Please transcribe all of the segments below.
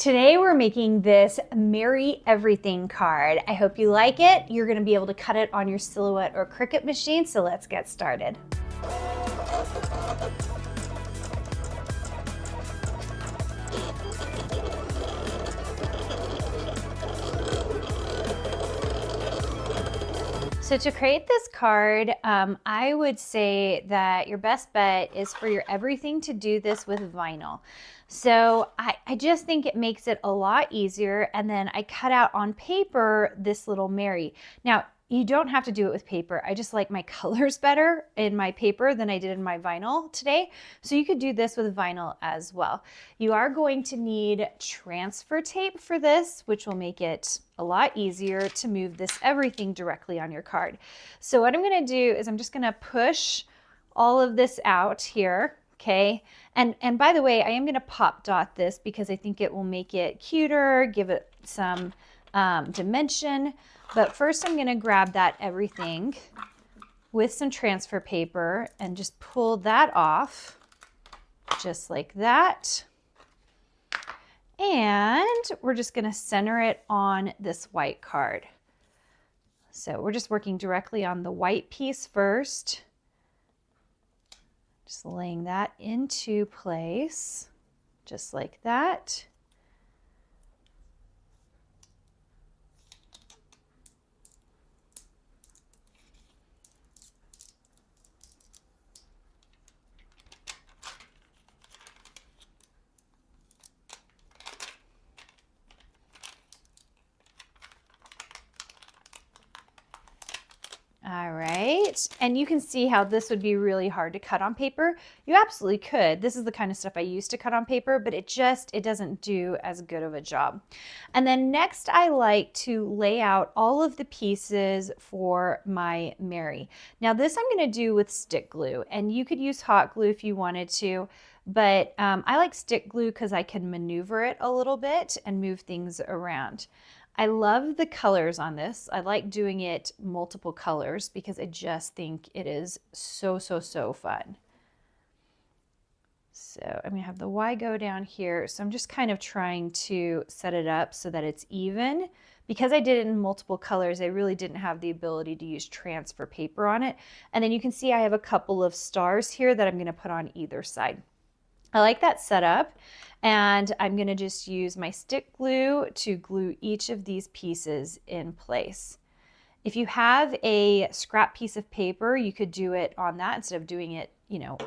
Today we're making this Merry Everything card. I hope you like it. You're going to be able to cut it on your Silhouette or Cricut machine, so let's get started. So to create this card, I would say that your best bet is for your everything to do this with vinyl. So I just think it makes it a lot easier. And then I cut out on paper this little Mary. Now, you don't have to do it with paper. I just like my colors better in my paper than I did in my vinyl today. So you could do this with vinyl as well. You are going to need transfer tape for this, which will make it a lot easier to move this everything directly on your card. So what I'm going to do is I'm just going to push all of this out here. Okay. And by the way, I am going to pop dot this because I think it will make it cuter, give it some dimension. But first I'm going to grab that everything with some transfer paper and just pull that off just like that. And we're just going to center it on this white card. So we're just working directly on the white piece first. Just laying that into place just like that. All right, and you can see how this would be really hard to cut on paper. You absolutely could. This is the kind of stuff I used to cut on paper, but it doesn't do as good of a job. And then next I like to lay out all of the pieces for my Mary. Now this I'm going to do with stick glue, and you could use hot glue if you wanted to, but I like stick glue because I can maneuver it a little bit and move things around. I love the colors on this. I like doing it multiple colors because I just think it is so fun. So I'm going to have the Y go down here. So I'm just kind of trying to set it up so that it's even. Because I did it in multiple colors, I really didn't have the ability to use transfer paper on it. And then you can see I have a couple of stars here that I'm going to put on either side. I like that setup, and I'm going to just use my stick glue to glue each of these pieces in place. If you have a scrap piece of paper, you could do it on that instead of doing it,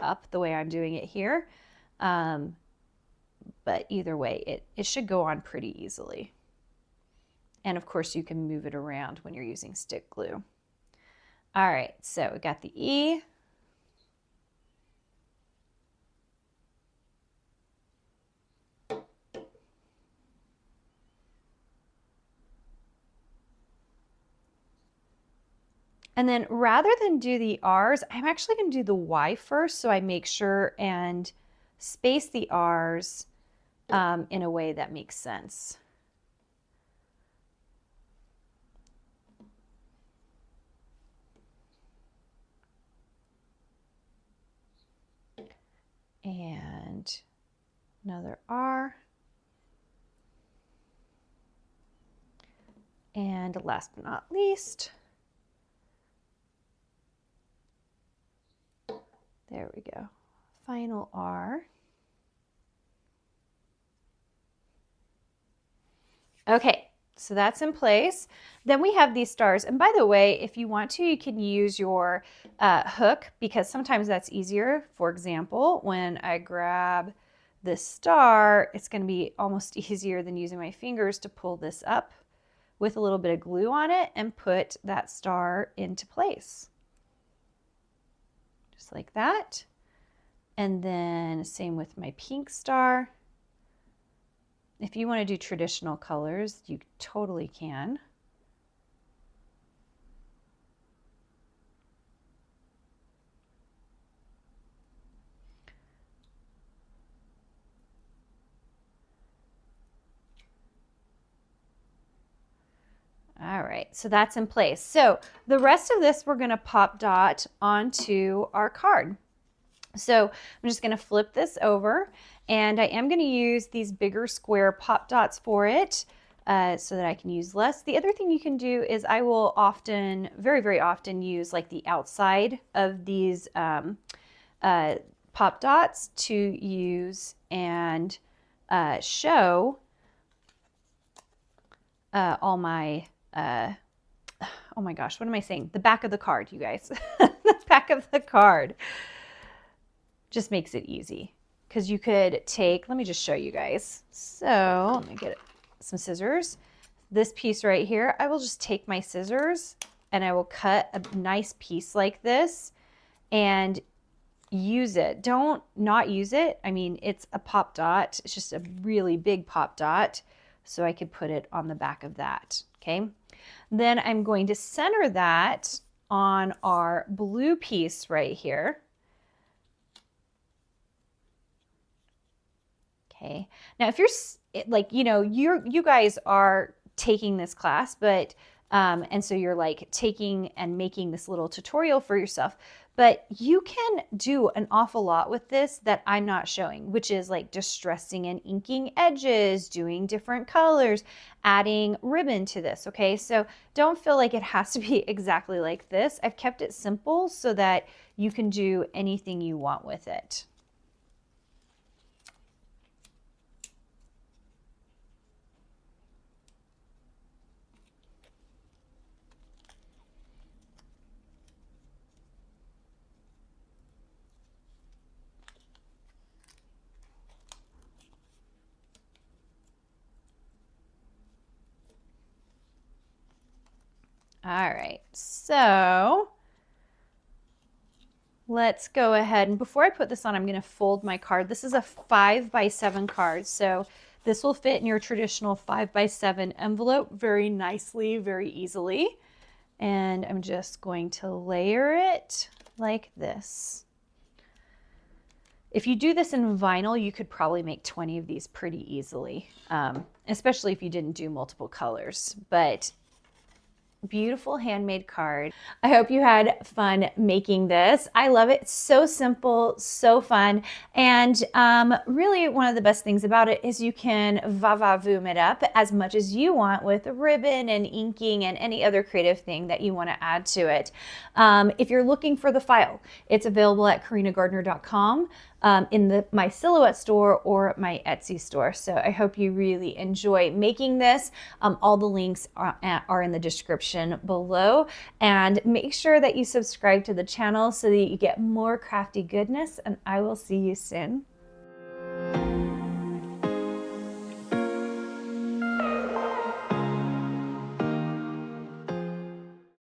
up the way I'm doing it here. But either way, it should go on pretty easily. And of course, you can move it around when you're using stick glue. All right, so we got the E. And then rather than do the R's, I'm actually going to do the Y first, so I make sure and space the R's in a way that makes sense. And another R. And last but not least, there we go. Final R. Okay, so that's in place. Then we have these stars. And by the way, if you want to, you can use your hook because sometimes that's easier. For example, when I grab this star, it's going to be almost easier than using my fingers to pull this up with a little bit of glue on it and put that star into place. Just like that. And then same with my pink star. If you want to do traditional colors, you totally can. All right, so that's in place. So the rest of this we're going to pop dot onto our card. So I'm just going to flip this over, And I am going to use these bigger square pop dots for it so that I can use less. The other thing you can do is I will often, very, very often use like the outside of these pop dots to use and show all my, oh my gosh, what am I saying? The back of the card, you guys. The back of the card just makes it easy because you could take, let me just show you guys. So let me get some scissors. This piece right here, I will just take my scissors and I will cut a nice piece like this and use it. Don't not use it. I mean, it's a pop dot. It's just a really big pop dot. So I could put it on the back of that. Okay. Then I'm going to center that on our blue piece right here. Okay. Now, if you're like, you know, you guys are taking this class, but, and so you're like taking and making this little tutorial for yourself, but you can do an awful lot with this that I'm not showing, which is like distressing and inking edges, doing different colors, adding ribbon to this. Okay. So don't feel like it has to be exactly like this. I've kept it simple so that you can do anything you want with it. All right, so let's go ahead, and before I put this on, I'm going to fold my card. This is a 5x7 card, so this will fit in your traditional 5x7 envelope very nicely, very easily. And I'm just going to layer it like this. If you do this in vinyl, you could probably make 20 of these pretty easily, especially if you didn't do multiple colors. But beautiful handmade card. I hope you had fun making this. I love it. It's so simple, so fun. And really one of the best things about it is you can va-va-voom it up as much as you want with ribbon and inking and any other creative thing that you want to add to it. If you're looking for the file, it's available at carinagardner.com. In my Silhouette store or my Etsy store. So I hope you really enjoy making this. All the links are in the description below. And make sure that you subscribe to the channel so that you get more crafty goodness. And I will see you soon.